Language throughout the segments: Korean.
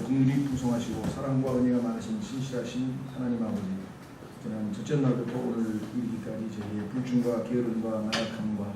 긍휼이 풍성하시고 사랑과 은혜가 많으신 신실하신 하나님 아버지, 저는 첫째 날부터 오늘 이르기까지 저희의 불충과 게으름과 나약함과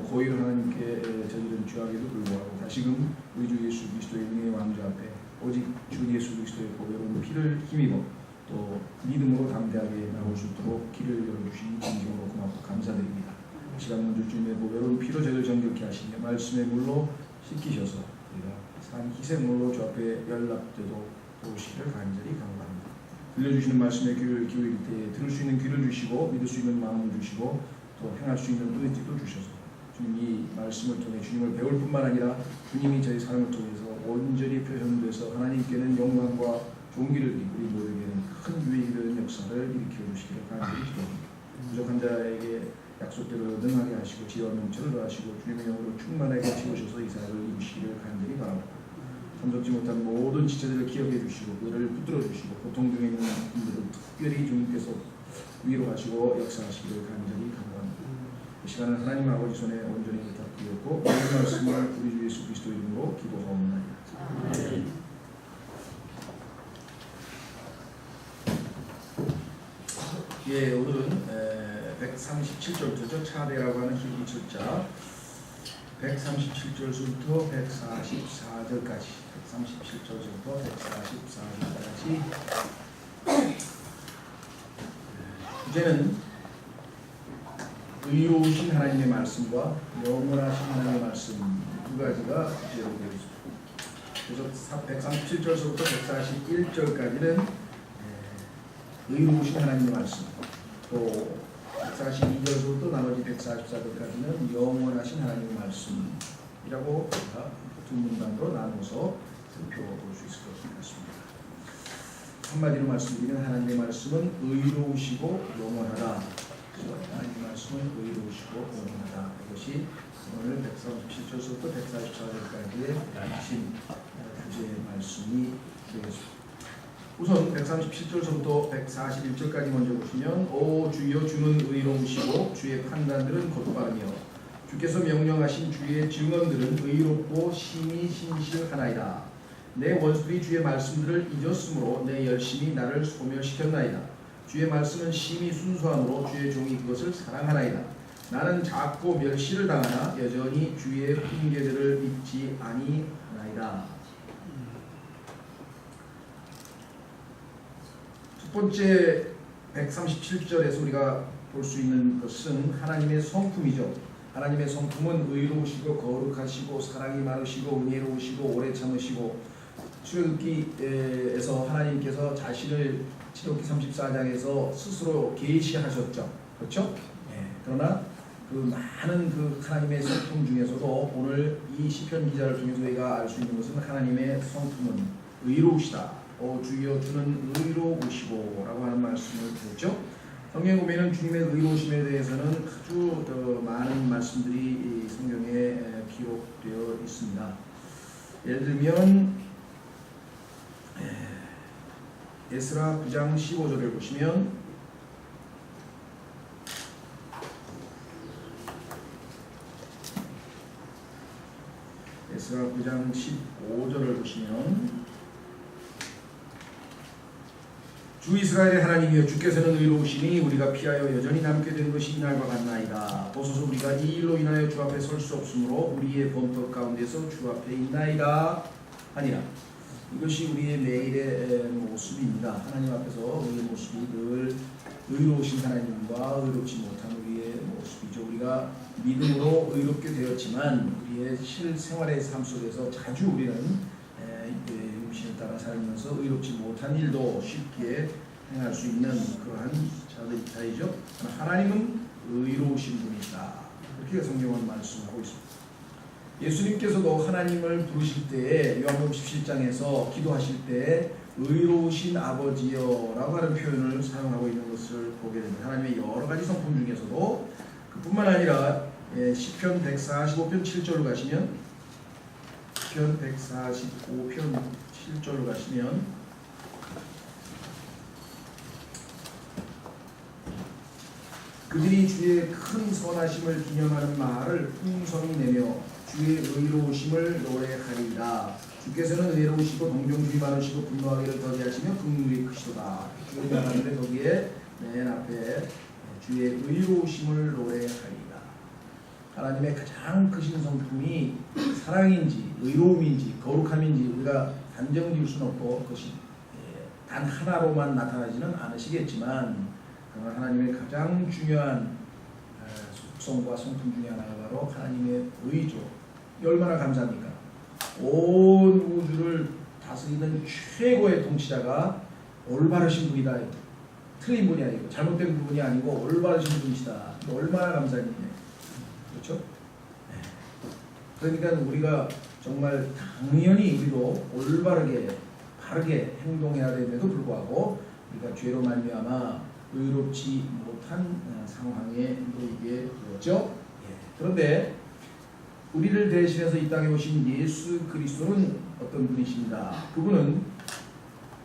고의를 하나님께 저지른 죄악에도 불구하고 다시금 우리 주 예수 그리스도의 은혜의 왕좌 앞에 오직 주 예수 그리스도의 보배로운 피를 힘입어 또 믿음으로 담대하게 나올 수 있도록 길을 열어주신 진심으로 고맙고 감사드립니다. 시간 먼저 주님의 보배로운 피로 저를 정결케 하시며 말씀의 물로 씻기셔서 우리가 산 희생물로 주 앞에 연락되도록 도우시기를 간절히 간구합니다. 들려주시는 말씀의 귀를 기울일 때에 들을 수 있는 귀를 주시고 믿을 수 있는 마음을 주시고 또 행할 수 있는 의지도 주셔서 주님이 말씀을 통해 주님을 배울 뿐만 아니라 주님이 저희 삶을 통해서 온전히 표현돼서 하나님께는 영광과 존귀를 우리 모두에게는 큰 유익이 되는 역사를 일으켜 주시기를 간절히 기도합니다. 부족한 자에게 약속대로 능하게 하시고 지혜와 명철을 더하시고 주님의 영으로 충만하게 채우셔서 이 사역을 이루시기를 간절히 바랍니다. 참석지 못한 모든 지체들을 기억해 주시고 그들을 붙들어 주시고 고통 중에 있는 분들은 특별히 주님께서 위로하시고 역사하시기를 간절히 간구합니다. 이 시간은 하나님 아버지 손에 온전히 부탁드렸고 모든 말씀을 우리 주 예수 그리스도 이름으로 기도하옵나이다. 예, 오늘은 137절부터 차례라고 하는 희귀 철자 137절부터 144절까지 137절부터 144절까지 주제는 의로우신 하나님의 말씀과 영원하신 하나님의 말씀 두 가지가 주제로 되어 있습니다. 그래서 137절부터 141절까지는 의로우신 하나님의 말씀, 또 142절부터 나머지 144절까지는 영원하신 하나님의 말씀이라고 두 문단으로 나눠서 살펴볼 수 있을 것 같습니다. 한마디로 말씀드리면 하나님의 말씀은 의로우시고 영원하다. 하나님의 말씀은 의로우시고 영원하다. 이것이 오늘 137절부터 144절까지의 주신 주제의 말씀이 되겠습니다. 우선 137절부터 141절까지 먼저 보시면 오 주여 주는 의로우시고 주의 판단들은 곧바르며 주께서 명령하신 주의 증언들은 의롭고 심히 신실하나이다. 내 원수들이 주의 말씀들을 잊었으므로 내 열심히 나를 소멸시켰나이다. 주의 말씀은 심히 순수함으로 주의 종이 그것을 사랑하나이다. 나는 작고 멸시를 당하나 여전히 주의 훈계들을 믿지 아니하나이다. 첫 번째 137절에서 우리가 볼 수 있는 것은 하나님의 성품이죠. 하나님의 성품은 의로우시고 거룩하시고 사랑이 많으시고 은혜로우시고 오래 참으시고 출애굽기에서 하나님께서 자신을 출애굽기 34장에서 스스로 계시하셨죠. 그렇죠? 네. 그러나 그 많은 그 하나님의 성품 중에서도 오늘 이 시편 기자를 통해서 우리가 알 수 있는 것은 하나님의 성품은 의로우시다. 주여 주는 의로우시고 라고 하는 말씀을 드렸죠. 성경에 보면 주님의 의로우심에 대해서는 아주 더 많은 말씀들이 성경에 기록되어 있습니다. 예를 들면 에스라 9장 15절을 보시면 에스라 9장 15절을 보시면 주 이스라엘의 하나님이여 주께서는 의로우시니 우리가 피하여 여전히 남게 된 것이 이날과 같나이다. 보소서 우리가 이 일로 인하여 주 앞에 설 수 없으므로 우리의 범법 가운데서 주 앞에 있나이다 하니라. 이것이 우리의 매일의 모습입니다. 하나님 앞에서 우리의 모습이 늘 의로우신 하나님과 의롭지 못한 우리의 모습이죠. 우리가 믿음으로 의롭게 되었지만 우리의 실생활의 삶 속에서 자주 우리는 육신을 따라 살면서 의롭지 못한 일도 쉽게 행할 수 있는 그러한 자이죠. 하나님은 의로우신 분이다. 그렇게 성경은 말씀하고 있습니다. 예수님께서도 하나님을 부르실 때에 요한복음 17장에서 기도하실 때 의로우신 아버지여 라고 하는 표현을 사용하고 있는 것을 보게 됩니다. 하나님의 여러 가지 성품 중에서도 그뿐만 아니라 시편 145편 7절로 가시면 시편 145편 7절로 가시면 그들이 주의 큰 선하심을 기념하는 말을 풍성히 내며 주의 의로우심을 노래하리라. 주께서는 의로우시고 동정주의 많으시고 분노하기를 더디하시며 긍휼이 크시도다. 주의 말하는데 거기에 맨 앞에 주의 의로우심을 노래하리라. 하나님의 가장 크신 성품이 사랑인지 의로움인지 거룩함인지 우리가 단정 지을 수는 없고 그것이 단 하나로만 나타나지는 않으시겠지만 그러나 하나님의 가장 중요한 속성과 성품 중에 하나가 바로 하나님의 의죠. 얼마나 감사합니까? 온 우주를 다스리는 최고의 통치자가 올바르신 분이다. 틀린 분이 아니고 잘못된 부분이 아니고 올바르신 분이시다. 얼마나 감사한 일이에요. 그렇죠? 그러니까 우리가 정말 당연히 우리도 올바르게 바르게 행동해야 되는데도 불구하고 우리가 죄로 말미암아 의롭지 못한 상황에 놓이게 되었죠. 그런데 우리를 대신해서 이 땅에 오신 예수 그리스도는 어떤 분이십니다. 그분은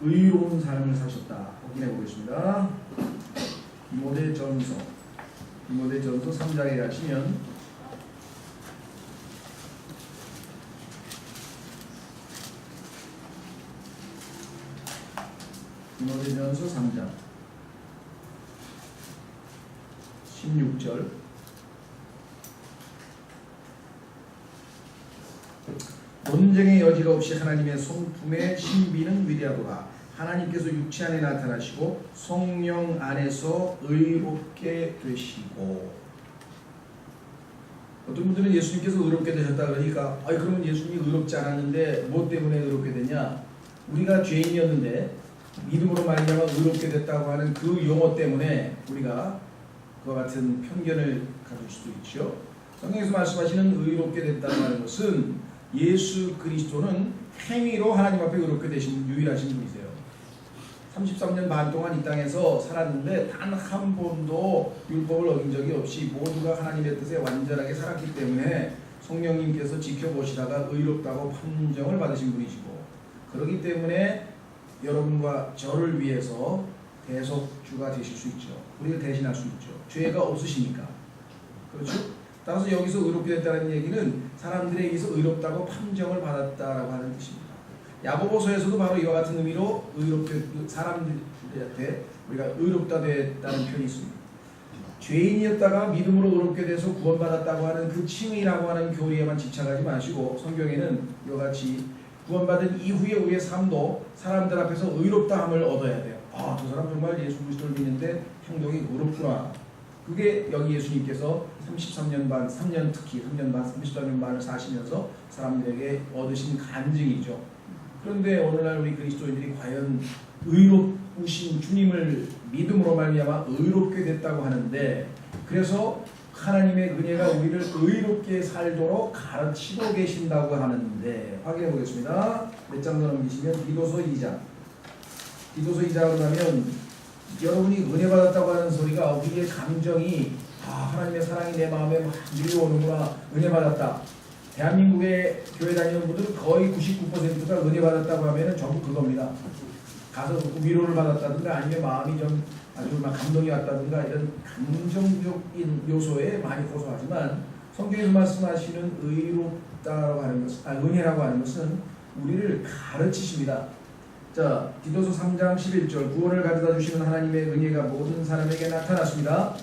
의로운 삶을 사셨다. 확인해 보겠습니다. 디모데전서 3장에 가시면 디모데전서 3장 16절 논쟁의 여지가 없이 하나님의 성품의 신비는 위대하도다. 하나님께서 육체 안에 나타나시고 성령 안에서 의롭게 되시고. 어떤 분들은 예수님께서 의롭게 되셨다 그러니까 그러면 예수님이 의롭지 않았는데 뭐 때문에 의롭게 됐냐? 우리가 죄인이었는데 믿음으로 말미암아 의롭게 됐다고 하는 그 용어 때문에 우리가 그와 같은 편견을 가질 수도 있죠. 성경에서 말씀하시는 의롭게 됐다고 하는 것은 예수 그리스도는 행위로 하나님 앞에 의롭게 되신 유일하신 분이세요. 33년 반 동안 이 땅에서 살았는데 단 한 번도 율법을 어긴 적이 없이 모두가 하나님의 뜻에 완전하게 살았기 때문에 성령님께서 지켜보시다가 의롭다고 판정을 받으신 분이시고, 그렇기 때문에 여러분과 저를 위해서 대속주가 되실 수 있죠. 우리를 대신할 수 있죠. 죄가 없으시니까. 그렇죠? 따라서 여기서 의롭게 됐다는 얘기는 사람들에 의해서 의롭다고 판정을 받았다라고 하는 뜻입니다. 야고보서에서도 바로 이와 같은 의미로 의롭게 사람들한테 우리가 의롭다 됐다는 표현이 있습니다. 죄인이었다가 믿음으로 의롭게 돼서 구원받았다고 하는 그 칭의라고 하는 교리에만 집착하지 마시고 성경에는 이와 같이 구원받은 이후에 우리의 삶도 사람들 앞에서 의롭다함을 얻어야 돼요. 저 사람 정말 예수 그리스도를 믿는데 행동이 의롭구나. 그게 여기 예수님께서 33년 반, 3년 특히 3년 반, 33년 반을 사시면서 사람들에게 얻으신 간증이죠. 그런데 오늘날 우리 그리스도인들이 과연 의롭으신 주님을 믿음으로 말미암아 의롭게 됐다고 하는데, 그래서 하나님의 은혜가 우리를 의롭게 살도록 가르치고 계신다고 하는데, 확인해 보겠습니다. 몇 장 더 넘기시면 디도서 2장. 디도서 2장으로 가면 여러분이 은혜 받았다고 하는 소리가 우리의 감정이 하나님의 사랑이 내 마음에 막 밀려오는구나, 은혜 받았다. 대한민국의 교회 다니는 분들은 거의 99%가 은혜 받았다고 하면 전부 그겁니다. 가서 위로를 받았다든가 아니면 마음이 좀 아주 막 감동이 왔다든가 이런 감정적인 요소에 많이 고소하지만, 성경에서 말씀하시는 의롭다라고 하는 것은, 은혜라고 하는 것은 우리를 가르치십니다. 자, 디도서 3장 11절 구원을 가져다 주시는 하나님의 은혜가 모든 사람에게 나타났습니다.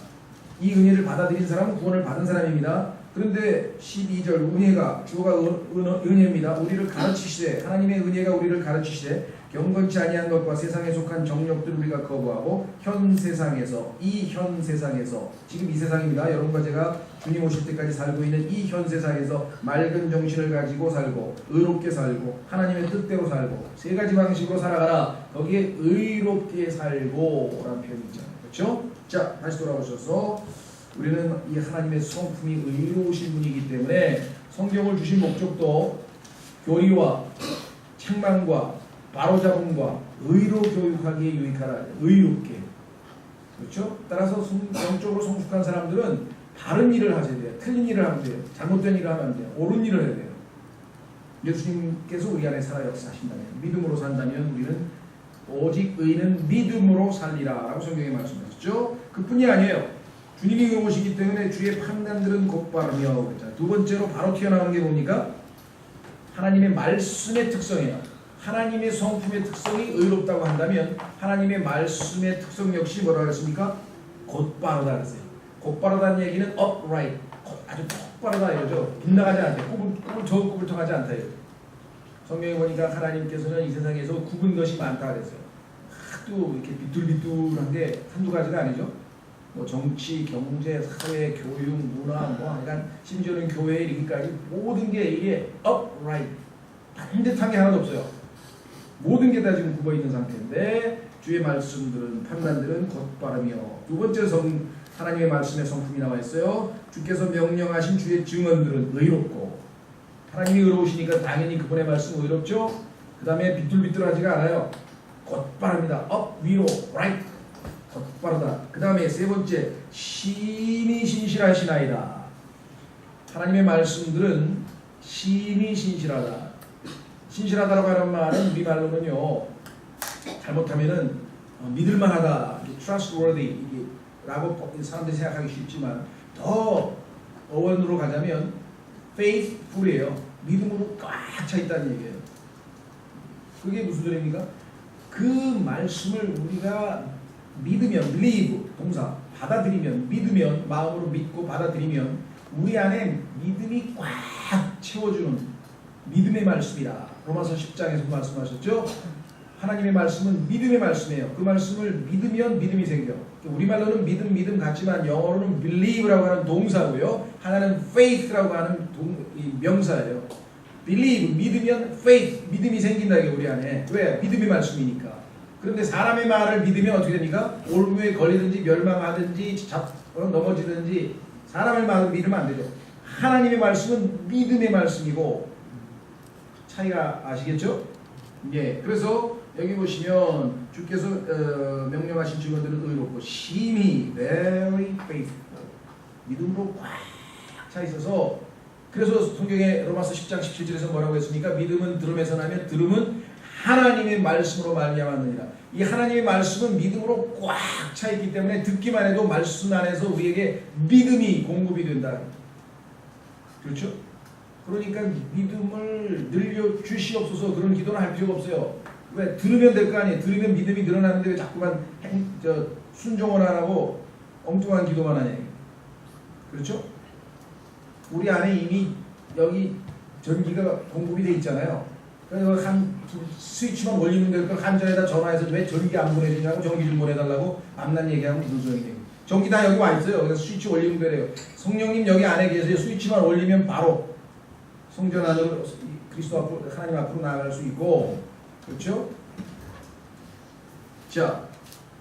이 은혜를 받아들인 사람은 구원을 받은 사람입니다. 그런데 12절 은혜가, 주어가 은혜입니다. 우리를 가르치시되, 하나님의 은혜가 우리를 가르치시되 경건치 아니한 것과 세상에 속한 정욕들을 우리가 거부하고 현 세상에서, 이 현 세상에서, 지금 이 세상입니다. 여러분과 제가 주님 오실 때까지 살고 있는 이 현 세상에서 맑은 정신을 가지고 살고 의롭게 살고 하나님의 뜻대로 살고 세 가지 방식으로 살아가라. 거기에 의롭게 살고 라는 표현이 있잖아요. 그렇죠? 자, 다시 돌아오셔서 우리는 이 하나님의 성품이 의로우신 분이기 때문에 성경을 주신 목적도 교리와 책망과 바로잡음과 의로 교육하기에 유익하라. 의롭게. 그렇죠? 따라서 영적으로 성숙한 사람들은 바른 일을 하셔야 돼요. 틀린 일을 하면 돼요. 잘못된 일을 하면 안 돼요. 옳은 일을 해야 돼요. 예수님께서 우리 안에 살아 역사하신다면, 믿음으로 산다면 우리는 오직 의는 믿음으로 살리라 라고 성경에 말씀하셨죠. 그뿐이 아니에요. 주님이 의로우시기 때문에 주의 판단들은 곧바르며 그랬잖아요. 두 번째로 바로 튀어나오는 게 뭡니까? 하나님의 말씀의 특성이에요. 하나님의 성품의 특성이 의롭다고 한다면 하나님의 말씀의 특성 역시 뭐라고 했습니까? 곧바르다 그랬어요. 곧바르다는 얘기는 upright, 아주 똑바르다 이거죠. 빗나가지 않대. 꾸불통하지 않다 이거죠. 성경에 보니까 하나님께서는 이 세상에서 굽은 것이 많다 그랬어요. 하도 이렇게 비뚤비뚤한 게 한두 가지가 아니죠. 뭐 정치, 경제, 사회, 교육, 문화, 뭐 그러니까 심지어는 교회에 이르기까지 모든 게 이게 upright, 반듯한 게 하나도 없어요. 모든 게 다 지금 굽어 있는 상태인데 주의 말씀들은 판단들은 곧바르며. 두 번째 하나님의 말씀의 성품이 나와 있어요. 주께서 명령하신 주의 증언들은 의롭고. 하나님이 의로우시니까 당연히 그분의 말씀 의롭죠. 그 다음에 비뚤비뚤하지가 않아요. 곧바릅니다. up, 위로, right. 곧바르다. 그 다음에 세 번째, 심히 신실하시나이다. 하나님의 말씀들은 심히 신실하다. 신실하다라고 하는 말은 우리말로는요, 잘못하면은 믿을만하다, trustworthy 라고 사람들이 생각하기 쉽지만 더 어원으로 가자면 faithful이에요. 믿음으로 꽉 차 있다는 얘기예요. 그게 무슨 소리입니까? 그 말씀을 우리가 믿으면, believe 동사, 받아들이면, 믿으면, 마음으로 믿고 받아들이면 우리 안에 믿음이 꽉 채워주는 믿음의 말씀이다. 로마서 10장에서 말씀하셨죠? 하나님의 말씀은 믿음의 말씀이에요. 그 말씀을 믿으면 믿음이 생겨. 우리말로는 믿음 같지만 영어로는 believe라고 하는 동사고요. 하나는 faith라고 하는 명사예요. believe, 믿으면 faith, 믿음이 생긴다 이게 우리 안에. 왜? 믿음의 말씀이니까. 그런데 사람의 말을 믿으면 어떻게 됩니까? 올무에 걸리든지 멸망하든지 넘어지든지 사람의 말을 믿으면 안 되죠. 하나님의 말씀은 믿음의 말씀이고 차이가 아시겠죠? 예. 그래서 여기 보시면 주께서 명령하신 증언들은 의롭고 심히 very faithful 믿음으로 꽉 차 있어서 그래서 성경에 로마서 10장 17절에서 뭐라고 했습니까? 믿음은 들음에서 나면 들음은 하나님의 말씀으로 말미암았느니라. 이 하나님의 말씀은 믿음으로 꽉 차 있기 때문에 듣기만 해도 말씀 안에서 우리에게 믿음이 공급이 된다. 그렇죠? 그러니까 믿음을 늘려 주시옵소서 그런 기도는 할 필요가 없어요. 왜? 들으면 될 거 아니에요. 들으면 믿음이 늘어나는데 왜 자꾸만 순종을 안 하고 엉뚱한 기도만 하냐. 그렇죠? 우리 안에 이미 여기 전기가 공급이 돼 있잖아요. 그래서 한 스위치만 올리면 될 걸 한전에다 전화해서 왜 전기 안 보내주냐고 전기 좀 보내달라고 암난 얘기하면 무슨 소용이에요. 전기 다 여기 와 있어요. 그래서 스위치 올리면 되래요. 성령님 여기 안에 계세요. 스위치만 올리면 바로 성전 안으로 그리스도 앞으로 하나님 앞으로 나아갈 수 있고 그렇죠? 자,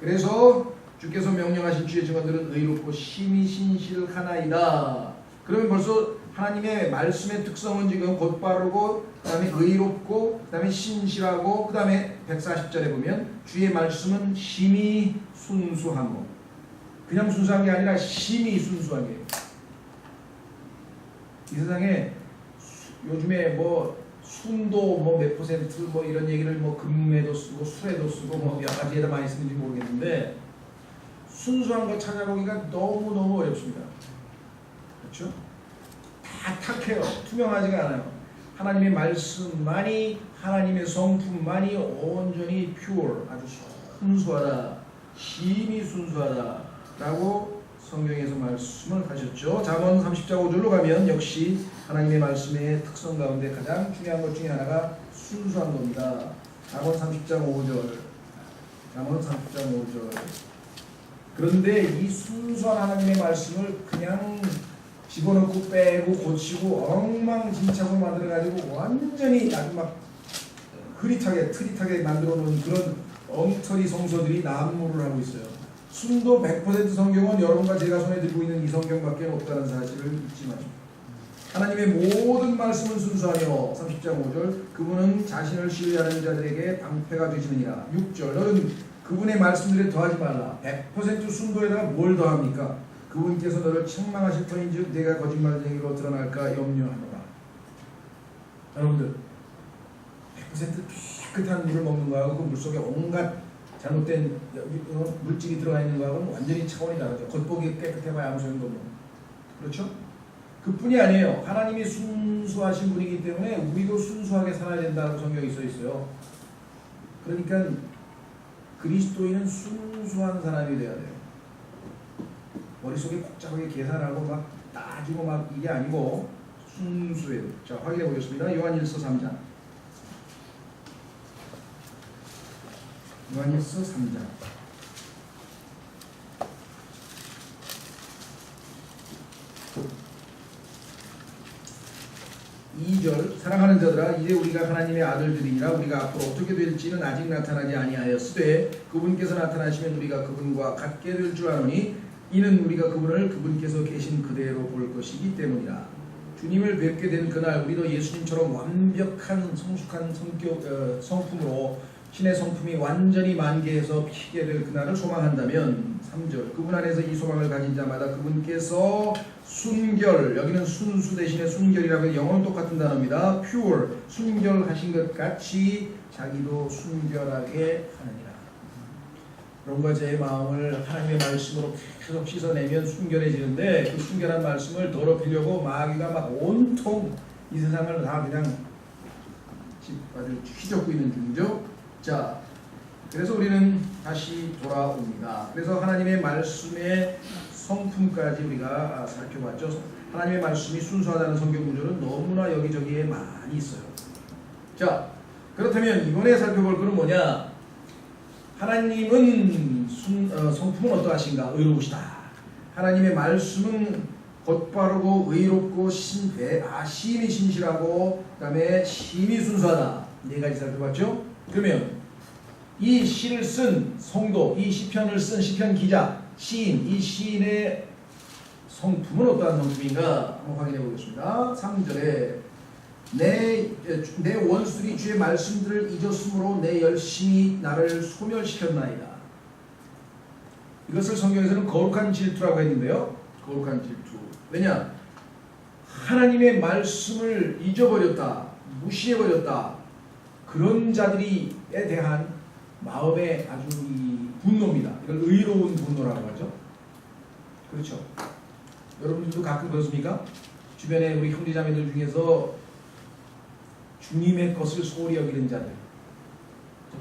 그래서 주께서 명령하신 주의 증언들은 의롭고 심히 신실하나이다. 그러면 벌써 하나님의 말씀의 특성은 지금 곧바르고 그 다음에 의롭고 그 다음에 신실하고 그 다음에 140절에 보면 주의 말씀은 심히 순수하고 그냥 순수한 게 아니라 심히 순수한 게 이 세상에 요즘에 뭐 순도 뭐 몇 퍼센트 뭐 이런 얘기를 뭐 금에도 쓰고 술에도 쓰고 뭐 여러 가지에다 많이 쓰는지 모르겠는데 순수한 거 찾아보기가 너무너무 어렵습니다. 그렇죠? 다 탁해요. 투명하지가 않아요. 하나님의 말씀만이 하나님의 성품만이 온전히 pure 아주 순수하다. 심히 순수하다 라고 성경에서 말씀을 하셨죠. 잠언 30장 5절로 가면 역시 하나님의 말씀의 특성 가운데 가장 중요한 것 중에 하나가 순수한 겁니다. 잠언 30장 5절 잠언 30장 5절 그런데 이 순수한 하나님의 말씀을 그냥 집어넣고 빼고 고치고 엉망진창으로 만들어가지고 완전히 아주 막 흐릿하게 트릿하게 만들어 놓은 그런 엉터리 성서들이 난무를 하고 있어요. 순도 100% 성경은 여러분과 제가 손에 들고 있는 이 성경밖에 없다는 사실을 잊지 마십시오. 하나님의 모든 말씀은 순수하며 30장 5절 그분은 자신을 신뢰하는 자들에게 방패가 되시느니라. 6절 너는 그분의 말씀들에 더하지 말라. 100% 순도에다가 뭘 더합니까? 그분께서 너를 책망하실 터인즉 내가 거짓말쟁이로 드러날까 염려하노라. 여러분들 100% 깨끗한 물을 먹는 거하고 그 물속에 온갖 잘못된 물질이 들어가 있는 거하고는 완전히 차원이 다르죠. 겉보기 깨끗해봐야 아무 소용도 없는. 그렇죠? 그뿐이 아니에요. 하나님이 순수하신 분이기 때문에 우리도 순수하게 살아야 된다고 성경에 써 있어요. 그러니까 그리스도인은 순수한 사람이 돼야 돼요. 머릿속에 복잡하게 계산하고 막 따지고 막 이게 아니고 순수해요. 자, 확인해 보겠습니다. 요한일서 3장. 요한일서 3장. 2절. 사랑하는 자들아, 이제 우리가 하나님의 아들들이니라. 우리가 앞으로 어떻게 될지는 아직 나타나지 아니하였으되 그분께서 나타나시면 우리가 그분과 같게 될 줄 아노니 이는 우리가 그분을 그분께서 계신 그대로 볼 것이기 때문이라. 주님을 뵙게 된 그날 우리도 예수님처럼 완벽한 성숙한 성품으로 신의 성품이 완전히 만개해서 피게 될 그날을 소망한다면 3절. 그분 안에서 이 소망을 가진 자마다 그분께서 순결, 여기는 순수 대신에 순결이라고 영어는 똑같은 단어입니다. pure, 순결하신 것 같이 자기도 순결하게 하느니라. 여러분과 제 마음을 하나님의 말씀으로 계속 씻어내면 순결해지는데 그 순결한 말씀을 더럽히려고 마귀가 막 온통 이 세상을 다 그냥 아주 휘젓고 있는 중이죠. 자, 그래서 우리는 다시 돌아옵니다. 그래서 하나님의 말씀의 성품까지 우리가 살펴봤죠. 하나님의 말씀이 순수하다는 성경 구절은 너무나 여기저기에 많이 있어요. 자, 그렇다면 이번에 살펴볼 것은 뭐냐? 하나님은 성품은 어떠하신가? 의로우시다. 하나님의 말씀은 곧바르고 의롭고 심히 신실하고 그 다음에 심히 순수하다. 네 가지 살펴봤죠? 그러면 이 시를 쓴 성도, 이 시편을 쓴 시편 기자, 시인, 이 시인의 성품은 어떠한 성품인가 한번 확인해 보겠습니다. 3절에 내 원수들이 주의 말씀들을 잊었으므로 내 열심히 나를 소멸시켰나이다. 이것을 성경에서는 거룩한 질투라고 했는데요. 거룩한 질투. 왜냐? 하나님의 말씀을 잊어버렸다, 무시해버렸다. 그런 자들에 대한 마음의 아주 분노입니다. 이걸 의로운 분노라고 하죠. 그렇죠? 여러분들도 가끔 그렇습니까? 주변에 우리 형제자매들 중에서 주님의 것을 소홀히 여기는 자들,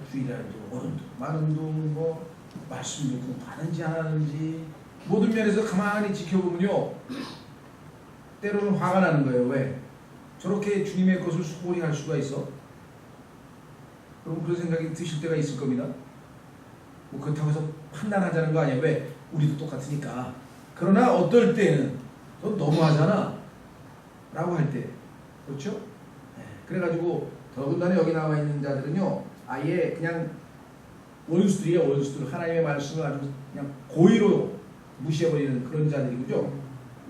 주일날도 오늘도 많은도 뭐 말씀 듣고 하는지 안 하는지 모든 면에서 가만히 지켜보면요, 때로는 화가 나는 거예요. 왜? 저렇게 주님의 것을 소홀히 할 수가 있어? 여러분 그런 생각이 드실 때가 있을 겁니다. 뭐 그렇다고 해서 판단하자는 거 아니에요. 왜? 우리도 똑같으니까. 그러나 어떨 때는 너 너무하잖아 라고 할 때, 그렇죠? 그래가지고 더군다나 여기 나와 있는 자들은요, 아예 그냥 원수들이에요. 원수들. 하나님의 말씀을 아주 그냥 고의로 무시해버리는 그런 자들이죠.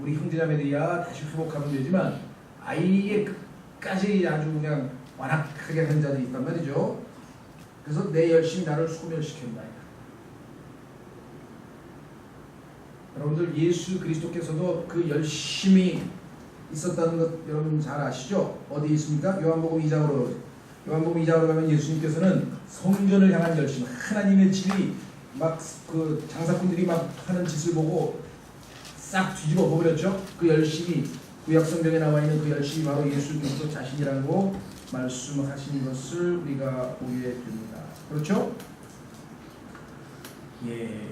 우리 형제자매들이야 다시 회복하면 되지만 아예 끝까지 아주 그냥 완악하게 하는 자들이 있단 말이죠. 그래서 내 열심히 나를 소멸시켰나이다. 여러분들 예수 그리스도께서도 그 열심히 있었다는 것 여러분 잘 아시죠? 어디 있습니까? 요한복음 2장으로 가면 예수님께서는 성전을 향한 열심, 하나님의 집이 막 그 장사꾼들이 막 하는 짓을 보고 싹 뒤집어 버렸죠. 그 열심이, 구약성경에 나와 있는 그 열심이 바로 예수 그리스도 자신이라고 말씀하신 것을 우리가 보게 됩니다. 그렇죠? 예.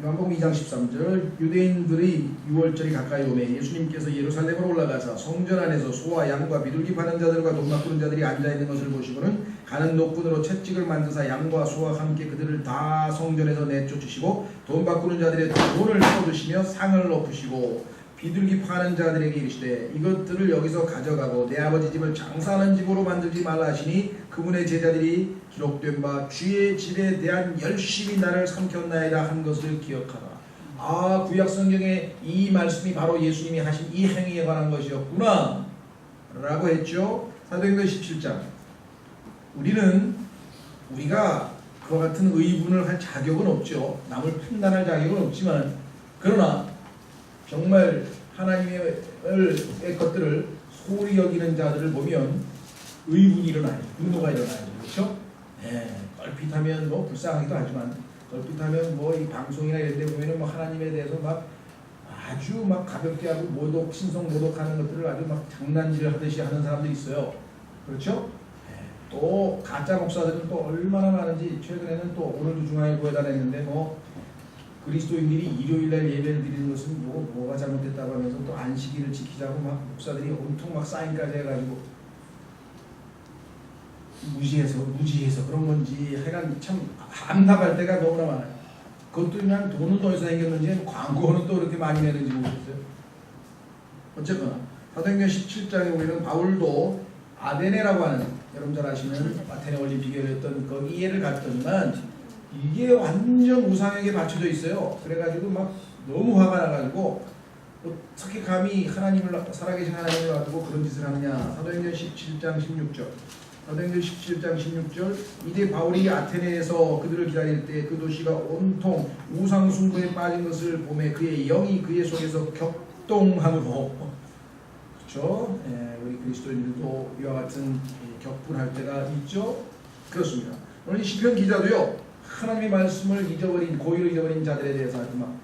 요한복음 2장 13절. 유대인들의 유월절이 가까이 오매 예수님께서 예루살렘으로 올라가사 성전 안에서 소와 양과 비둘기 파는 자들과 돈 바꾸는 자들이 앉아있는 것을 보시고는 가는 노끈으로 채찍을 만드사 양과 소와 함께 그들을 다 성전에서 내쫓으시고 돈 바꾸는 자들의 돈을 쏟으시며 상을 엎으시고 비둘기 파는 자들에게 이르시되 이것들을 여기서 가져가고 내 아버지 집을 장사하는 집으로 만들지 말라 하시니 그분의 제자들이 기록된 바 주의 집에 대한 열심히 나를 삼켰나이다 한 것을 기억하라. 아, 구약성경에 이 말씀이 바로 예수님이 하신 이 행위에 관한 것이었구나 라고 했죠. 사도행전 17장. 우리가 그와 같은 의분을 할 자격은 없죠. 남을 판단할 자격은 없지만, 그러나 정말 하나님의 것들을 소홀히 여기는 자들을 보면 의분이 일어나요. 분노가 일어나요. 그렇죠? 걸핏하면 뭐 불쌍하기도 하지만 걸핏하면 뭐 이 방송이나 이런 데 보면은 뭐 하나님에 대해서 막 아주 막 가볍게 하고 모독, 신성 모독하는 것들을 아주 막 장난질 하듯이 하는 사람들이 있어요. 그렇죠? 또 가짜 목사들은 또 얼마나 많은지 최근에는 또 오늘도 중앙일보에다 냈는데 뭐 그리스도인들이 일요일날 예배를 드리는 것은 뭐가 잘못됐다고 하면서 또 안식일을 지키자고 막 목사들이 온통 막 사인까지 해가지고 무지해서 그런 건지 하여간 참 암납할 때가 너무나 많아요. 그것도 그냥 돈은 어디서 생겼는지 광고는 또 이렇게 많이 내는지 모르겠어요. 어쨌거나 사도행전 17장에 보면 바울도 아데네라고 하는 여러분 잘 아시는 아테네 올림픽에 열렸던 거기에를 갔더니만 이게 완전 우상에게 맞춰져 있어요. 그래가지고 막 너무 화가 나가지고 어떻게 감히 하나님을 살아계신 하나님을 놔두고 그런 짓을 하느냐. 사도행전 17장 16절 사도행전 17장 16절 이제 바울이 아테네에서 그들을 기다릴 때 그 도시가 온통 우상 숭배에 빠진 것을 보매 그의 영이 그의 속에서 격동함으로 그렇죠? 우리 그리스도인들도 이와 같은 격분할 때가 있죠. 그렇습니다. 오늘 이 시편 기자도요 하나님의 말씀을 잊어버린 고의로 잊어버린 자들에 대해서 아주 막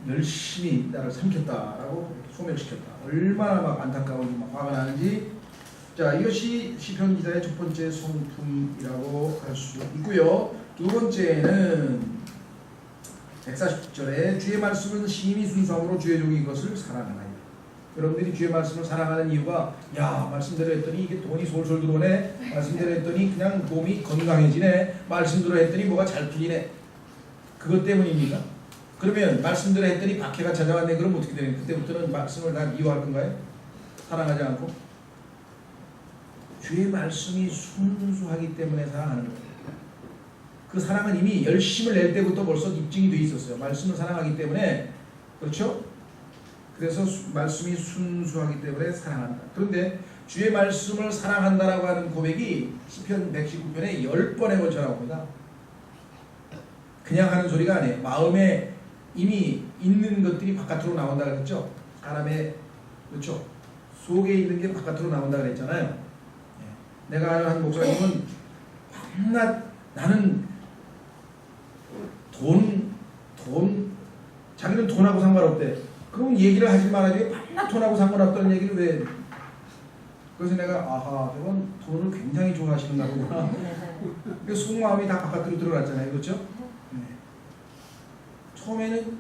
열심히 나를 삼켰다라고 소멸시켰다. 얼마나 막 안타까운지 막 화가 나는지. 자, 이것이 시편 기자의 첫 번째 성품이라고 할 수 있고요. 두 번째는 140절에 주의 말씀은 심히 순수함으로 주의 종이 이것을 사랑하나이다. 여러분들이 주의 말씀을 사랑하는 이유가 야 말씀대로 했더니 이게 돈이 솔솔 들어오네. 말씀대로 했더니 그냥 몸이 건강해지네. 말씀대로 했더니 뭐가 잘 풀리네. 그것 때문입니까? 그러면 말씀대로 했더니 박해가 찾아왔네. 그럼 어떻게 되는? 그때부터는 말씀을 다 미워할 건가요? 사랑하지 않고? 주의 말씀이 순수하기 때문에 사랑하는 거예요. 그 사랑은 이미 열심을 낼 때부터 벌써 입증이 돼 있었어요. 말씀을 사랑하기 때문에. 그렇죠? 그래서 말씀이 순수하기 때문에 사랑한다. 그런데 주의 말씀을 사랑한다라고 하는 고백이 시편 119편에 10번에 걸쳐 나옵니다. 그냥 하는 소리가 아니에요. 마음에 이미 있는 것들이 바깥으로 나온다 그랬죠. 사람의 그렇죠. 속에 있는 게 바깥으로 나온다 그랬잖아요. 내가 아는 한 목사님은 밤낮 나는 자기는 돈하고 상관없대. 그럼 얘기를 하지 말아야지. 밤낮 돈하고 상관없다는 얘기를 왜? 그래서 내가 아하 저건 돈을 굉장히 좋아하시는가 보구나. 그 속마음이 다 바깥으로 드러났잖아요. 그렇죠? 네. 처음에는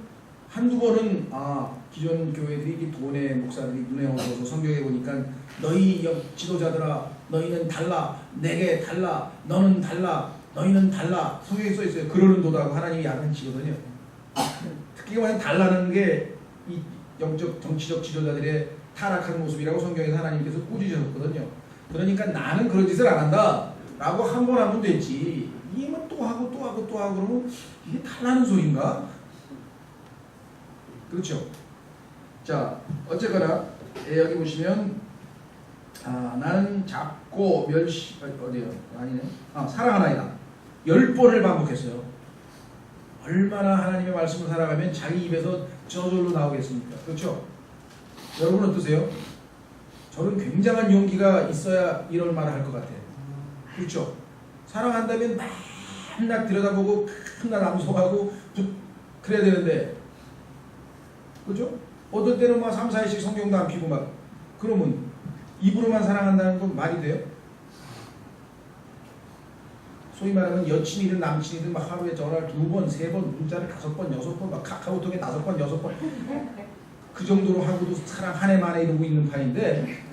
한두 번은 기존 교회들이 돈에 목사들이 눈에 어두워서 성경에 보니까 너희 지도자들아 너희는 달라 내게 달라 너는 달라 너희는 달라 성경에 써 있어요. 그러는 도다고 하나님이 야단치거든요. 특히 만약 달라는 게 이 영적 정치적 지도자들의 타락한 모습이라고 성경에서 하나님께서 꾸짖으셨거든요. 그러니까 나는 그런 짓을 안 한다 라고 한 번 하면 됐지 이게 뭐 또 하고 또 하고 또 하고 그러면 이게 달라는 소린가? 그렇죠. 자 어쨌거나 여기 보시면 나는 작고 어디요? 아니네. 사랑하나이다. 10번을 반복했어요. 얼마나 하나님의 말씀을 살아가면 자기 입에서 저절로 나오겠습니까? 그렇죠? 여러분 어떠세요? 저는 굉장한 용기가 있어야 이런 말을 할 것 같아요. 그렇죠? 사랑한다면 맨날 들여다보고 맨날 암송하고 그래야 되는데 그렇죠? 어떨 때는 막 3, 4일씩 성경도 안 피고 막 그러면 입으로만 사랑한다는 건 말이 돼요? 소위 말하면 여친이든 남친이든 막 하루에 전화를 2번, 3번, 문자를 5번, 6번, 막 카카오톡에 5번, 6번 그 정도로 하고도 사랑 한 해 만에 이러고 있는 판인데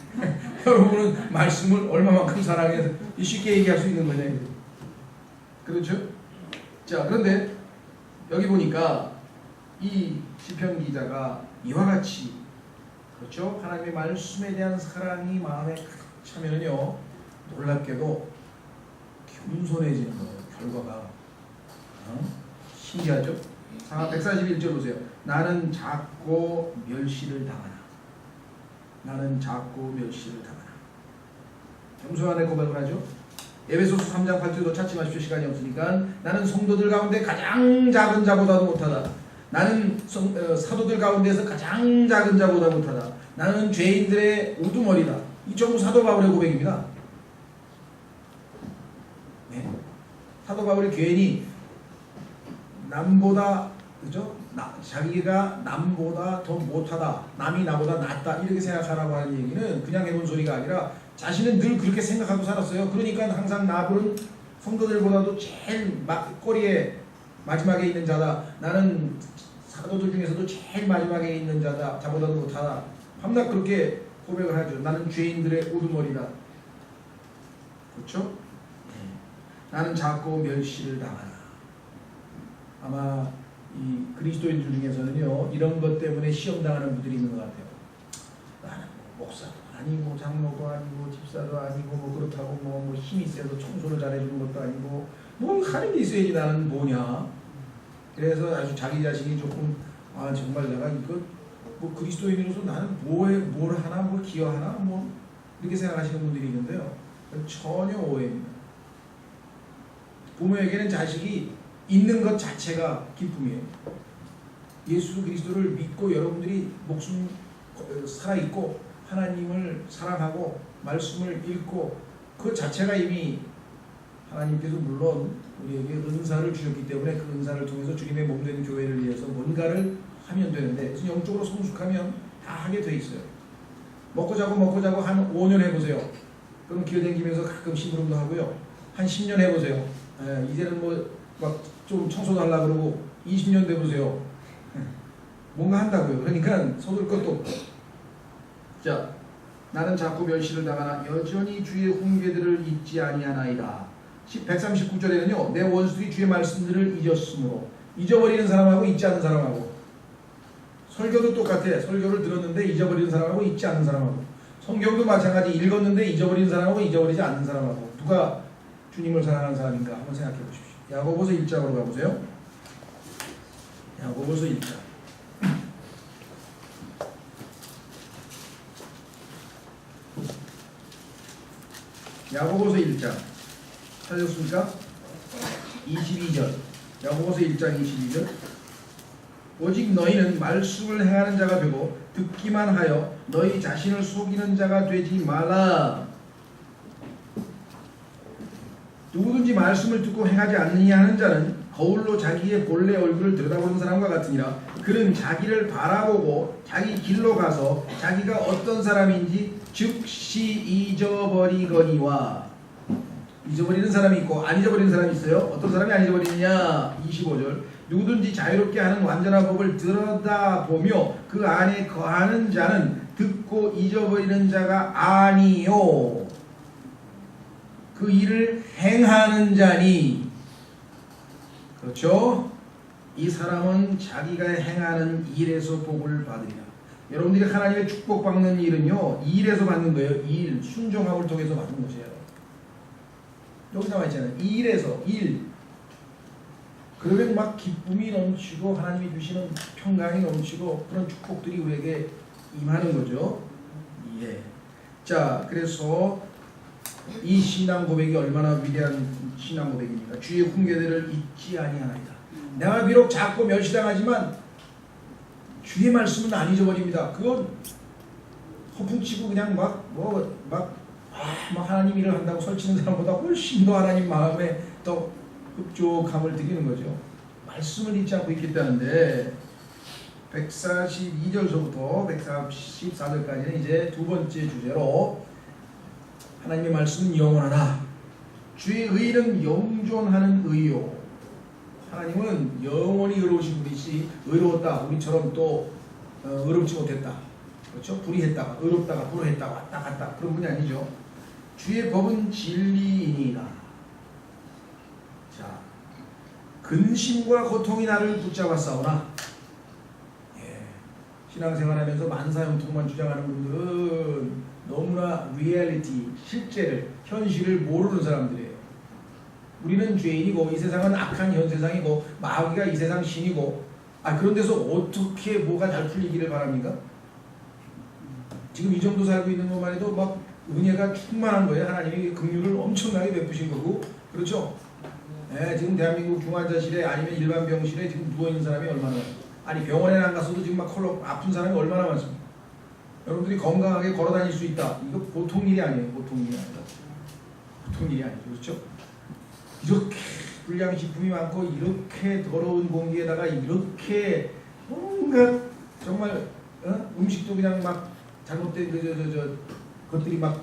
여러분은 말씀을 얼마만큼 사랑해서 쉽게 얘기할 수 있는 거냐. 그렇죠? 자 그런데 여기 보니까 이 시편 기자가 이와 같이 그렇죠? 하나님의 말씀에 대한 사랑이 마음에 차면은요 놀랍게도 겸손해지는 거예요. 결과가 신기하죠? 141절 보세요. 나는 작고 멸시를 당하나. 나는 작고 멸시를 당하나. 겸손한 고백을 하죠. 에베소서 3장 8절도 찾지 마십시오. 시간이 없으니까. 나는 성도들 가운데 가장 작은 자보다도 못하다. 나는 사도들 가운데서 가장 작은 자보다 못하다. 나는 죄인들의 우두머리다. 이 전부 사도 바울의 고백입니다. 네. 사도 바울이 괜히 남보다 그죠? 자기가 남보다 더 못하다, 남이 나보다 낫다 이렇게 생각하라고 하는 얘기는 그냥 해본 소리가 아니라 자신은 늘 그렇게 생각하고 살았어요. 그러니까 항상 나불은 성도들보다도 제일 꼬리에 마지막에 있는 자다. 나는 사도들 중에서도 제일 마지막에 있는 자다. 자보다도 못하다. 밤낮 그렇게 고백을 하죠. 나는 죄인들의 우두머리다. 그렇죠? 나는 작고 멸시를 당하나. 아마 이 그리스도인들 중에서는요 이런 것 때문에 시험당하는 분들이 있는 것 같아요. 나는 뭐 목사도 아니고 장로도 아니고 집사도 아니고 뭐 그렇다고 뭐 힘이 세서 청소를 잘해주는 것도 아니고 뭐 하는 게 있어야지 나는 뭐냐. 그래서 아주 자기 자신이 조금 정말 내가 이거 뭐 그리스도인으로서 나는 뭘 하나 뭘 기여하나 뭐 이렇게 생각하시는 분들이 있는데요. 전혀 오해입니다. 부모에게는 자식이 있는 것 자체가 기쁨이에요. 예수 그리스도를 믿고 여러분들이 목숨 살아있고 하나님을 사랑하고 말씀을 읽고 그 자체가 이미 하나님께서 물론 우리에게 은사를 주셨기 때문에 그 은사를 통해서 주님의 몸된 교회를 위해서 뭔가를 하면 되는데 영적으로 성숙하면 다 하게 돼 있어요. 먹고 자고 한 5년 해보세요. 그럼 기회 댕기면서 가끔 심부름도 하고요. 한 10년 해보세요. 이제는 뭐 막 좀 청소도 하려고 그러고 20년 돼보세요. 뭔가 한다고요. 그러니까 서둘 것도 없고. 자, 나는 자꾸 멸시를 당하나 여전히 주의 훈계들을 잊지 아니하나이다. 139절에는요. 내 원수들이 주의 말씀들을 잊었으므로. 잊어버리는 사람하고 잊지 않는 사람하고. 설교도 똑같아. 설교를 들었는데 잊어버리는 사람하고 잊지 않는 사람하고. 성경도 마찬가지. 읽었는데 잊어버리는 사람하고 잊어버리지 않는 사람하고. 누가 주님을 사랑하는 사람인가 한번 생각해 보십시오. 야고보서 1장으로 가보세요. 야고보서 1장. 야고보서 1장 찾으셨습니까? 22절. 야고보서 1장 22절. 오직 너희는 말씀을 행하는 자가 되고 듣기만 하여 너희 자신을 속이는 자가 되지 말라. 누구든지 말씀을 듣고 행하지 않느냐 하는 자는 거울로 자기의 본래 얼굴을 들여다보는 사람과 같으니라. 그는 자기를 바라보고 자기 길로 가서 자기가 어떤 사람인지 즉시 잊어버리거니와. 잊어버리는 사람이 있고 안 잊어버리는 사람이 있어요. 어떤 사람이 안 잊어버리느냐. 25절. 누구든지 자유롭게 하는 완전한 법을 들여다보며 그 안에 거하는 자는 듣고 잊어버리는 자가 아니요 그 일을 행하는 자니. 그렇죠? 이 사람은 자기가 행하는 일에서 복을 받으리라. 여러분들이 하나님의 축복받는 일은요 일에서 받는 거예요. 일, 순종함을 통해서 받는 것이에요. 여기 나와 있잖아요. 일에서, 일. 그러면 막 기쁨이 넘치고 하나님이 주시는 평강이 넘치고 그런 축복들이 우리에게 임하는 거죠. 예. 자, 그래서 이 신앙 고백이 얼마나 위대한 신앙 고백입니까? 주의 훈계들을 잊지 아니하나이다. 내가 비록 작고 멸시당하지만 주의 말씀은 안 잊어버립니다. 그건 허풍치고 그냥 막 하나님 일을 한다고 설치는 사람보다 훨씬 더 하나님 마음에 더 흡족함을 드리는 거죠. 말씀을 잊지 않고 있겠다는데 142절서부터 144절까지는 이제 두 번째 주제로 하나님의 말씀은 영원하다. 주의 의는 영존하는 의요. 하나님은 영원히 의로우신 분이시 의로웠다. 우리처럼 또 의롭지 못했다. 그렇죠? 불의했다가 의롭다가 불의했다가 왔다 갔다 그런 분이 아니죠. 주의 법은 진리이니이다. 자, 근심과 고통이 나를 붙잡았사오나. 예. 신앙생활하면서 만사형통만 주장하는 분들은 너무나 리얼리티, 실제를, 현실을 모르는 사람들이에요. 우리는 죄인이고 이 세상은 악한 현 세상이고 마귀가 이 세상 신이고 그런 데서 어떻게 뭐가 잘 풀리기를 바랍니까? 지금 이 정도 살고 있는 것만 해도 막 은혜가 충만한 거예요. 하나님이 긍휼을 엄청나게 베푸신 거고. 그렇죠? 네, 지금 대한민국 중환자실에 아니면 일반 병실에 지금 누워있는 사람이 얼마나 많아요. 아니 병원에 안 갔어도 지금 막 콜록 아픈 사람이 얼마나 많습니까? 여러분들이 건강하게 걸어 다닐 수 있다. 이거 보통 일이 아니에요. 보통 일이 아니다. 보통 일이 아니죠. 그렇죠? 이렇게 불량식품이 많고 이렇게 더러운 공기에다가 이렇게 뭔가 정말 음식도 그냥 막 잘못된 것들이 막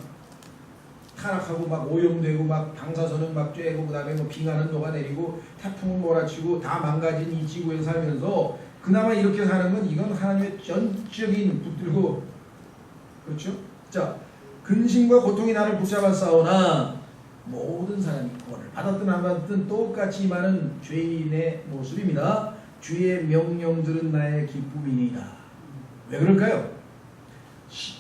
타락하고 막 오염되고 막 방사선은 막 쬐고 그다음에 뭐 빙하는 녹아내리고 태풍은 몰아치고 다 망가진 이 지구에 살면서 그나마 이렇게 사는 건 이건 하나님의 전적인 붙들고 그렇죠? 자, 근심과 고통이 나를 붙잡았사오나 모든 사람이 구원을 받았든 안 받았든 똑같이 임하는 죄인의 모습입니다. 주의 명령들은 나의 기쁨이니이다. 왜 그럴까요?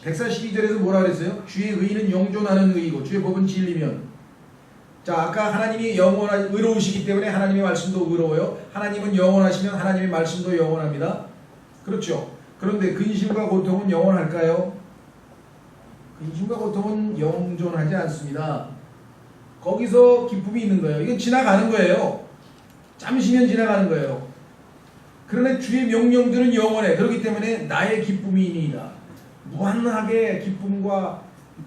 142절에서 뭐라 그랬어요? 주의 의는 영존하는 의이고 주의 법은 진리면. 자, 아까 하나님이 의로우시기 때문에 하나님의 말씀도 의로워요. 하나님은 영원하시면 하나님의 말씀도 영원합니다. 그렇죠? 그런데 근심과 고통은 영원할까요? 근심과 고통은 영존하지 않습니다. 거기서 기쁨이 있는 거예요. 이건 지나가는 거예요. 잠시면 지나가는 거예요. 그러나 주의 명령들은 영원해. 그렇기 때문에 나의 기쁨이니이다. 무한하게 기쁨과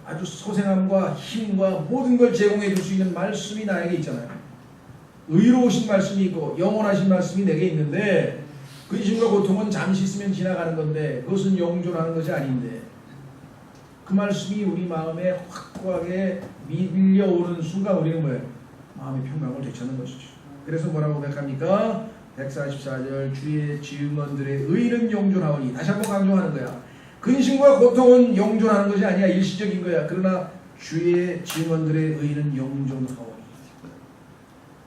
아주 소생함과 힘과 모든 걸 제공해 줄 수 있는 말씀이 나에게 있잖아요. 의로우신 말씀이 있고 영원하신 말씀이 내게 있는데 근심과 고통은 잠시 있으면 지나가는 건데 그것은 영존하는 것이 아닌데 그 말씀이 우리 마음에 확고하게 밀려오는 순간 우리는 뭐예요? 마음의 평강을 되찾는 것이죠. 그래서 뭐라고 고백합니까? 144절 주의 증언들의 의는 영존하오니. 다시 한번 강조하는 거야. 근심과 고통은 영존하는 것이 아니야. 일시적인 거야. 그러나 주의 증언들의 의는 영존하오니.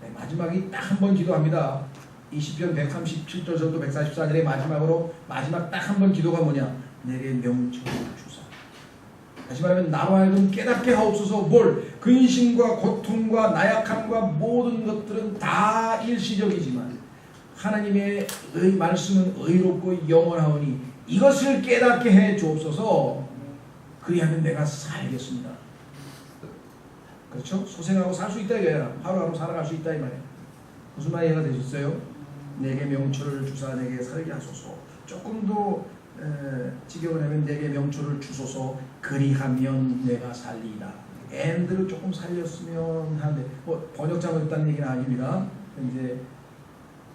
네, 마지막이 딱 한 번 기도합니다. 이 시편 137절부터 144절의 마지막으로 마지막 딱 한 번 기도가 뭐냐? 내게 명철을 주사. 다시 말하면 나로 하여금 깨닫게 하옵소서. 뭘? 근심과 고통과 나약함과 모든 것들은 다 일시적이지만 하나님의 말씀은 의롭고 영원하오니 이것을 깨닫게 해 주옵소서. 그리하면 내가 살겠습니다. 그렇죠? 소생하고 살 수 있다 이거야. 하루하루 살아갈 수 있다 이 말이야. 무슨 말이 이해가 되셨어요? 내게 명철을 주사 내게 살게 하소서. 조금 더 지경을 하면 내게 명철을 주소서. 그리하면 내가 살리이다. 엔드를 조금 살렸으면 하는데 뭐 번역 잘못했다는 얘기는 아닙니다. 이제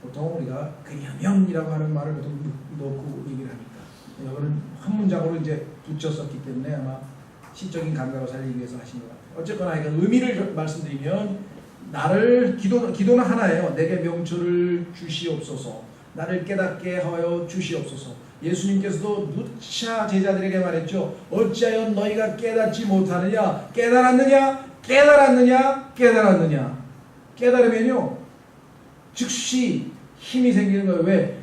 보통 우리가 그리하면이라고 하는 말을 보통 넣고 얘기를 하니까 이거는 한 문장으로 이제 붙였었기 때문에 아마 시적인 감각을 살리기 위해서 하신 것 같아요. 어쨌거나 의미를 말씀드리면 나를 기도는 하나예요. 내게 명철을 주시옵소서. 나를 깨닫게 하여 주시옵소서. 예수님께서도 누차 제자들에게 말했죠. 어찌하여 너희가 깨닫지 못하느냐? 깨달았느냐? 깨달았느냐? 깨달았느냐? 깨달으면요 즉시 힘이 생기는 거예요. 왜?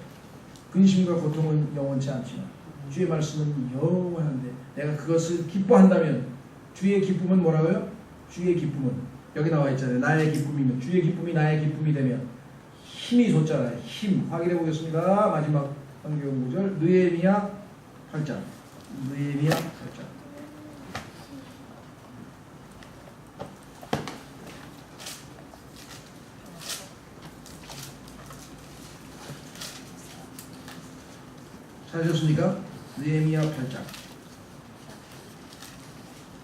근심과 고통은 영원치 않지만 주의 말씀은 영원한데 내가 그것을 기뻐한다면 주의 기쁨은 뭐라고요? 주의 기쁨은 여기 나와 있잖아요. 나의 기쁨이면 주의 기쁨이 나의 기쁨이 되면 힘이 솟잖아요. 힘 확인해 보겠습니다. 마지막 성경 구절 느헤미야 8장 느헤미야 8장 찾으셨습니까? 느헤미야 8장.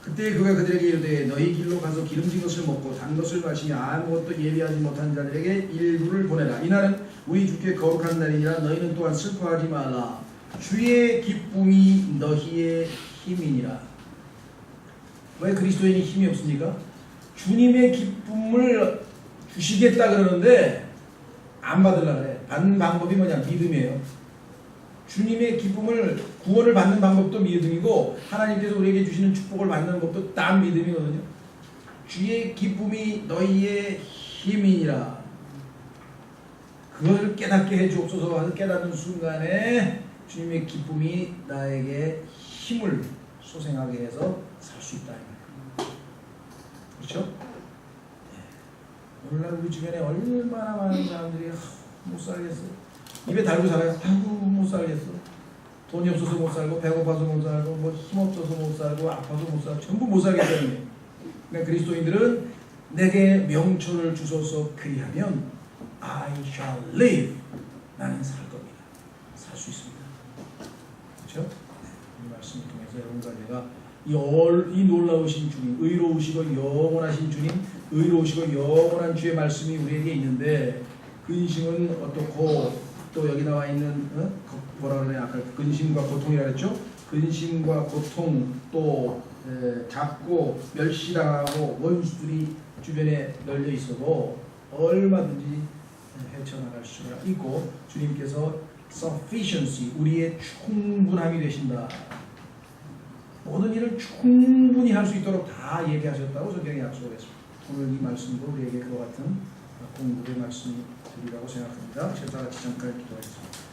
그때 그가 그들에게 이르되 너희 길로 가서 기름진 것을 먹고 단 것을 마시며 아무것도 예비하지 못한 자들에게 일부를 보내라. 이날은 우리 주께 거룩한 날이니라. 너희는 또한 슬퍼하지 말라. 주의 기쁨이 너희의 힘이니라. 왜 그리스도인이 힘이 없습니까? 주님의 기쁨을 주시겠다 그러는데 안 받으려고 그래. 받는 방법이 뭐냐? 믿음이에요. 주님의 기쁨을 구원을 받는 방법도 믿음이고 하나님께서 우리에게 주시는 축복을 받는 것도 딱 믿음이거든요. 주의 기쁨이 너희의 힘이니라. 그것을 깨닫게 해 주옵소서 하는 깨닫는 순간에 주님의 기쁨이 나에게 힘을 소생하게 해서 살 수 있다. 그렇죠? 오늘날 우리 주변에 얼마나 많은 사람들이 못 살겠어. 입에 달고 살아요. 아이고 못 살겠어. 돈이 없어서 못 살고 배고파서 못 살고 뭐 힘 없어서 못 살고 아파서 못 살고 전부 못 살겠다는. 그러니까 그리스도인들은 내게 명철을 주소서 그리하면 I shall live. 나는 살 겁니다. 살 수 있습니다. 그렇죠? 네. 이 말씀을 통해서 여러분과 제가 이 놀라우신 주님, 의로우시고 영원하신 주님, 의로우시고 영원한 주의 말씀이 우리에게 있는데 근심은 어떻고 또 여기 나와 있는 뭐라 그러냐 아까 근심과 고통이라 그랬죠? 근심과 고통 또 잡고 멸시당하고 원수들이 주변에 널려 있어도 얼마든지 헤쳐나갈 수가 있고 주님께서 sufficiency 우리의 충분함이 되신다. 모든 일을 충분히 할 수 있도록 다 얘기하셨다고 성경에 약속을 했습니다. 오늘 이 말씀도 우리에게 그와 같은 공부의 말씀이 되리라고 생각합니다. 제가 같이 잠깐 기도하겠습니다.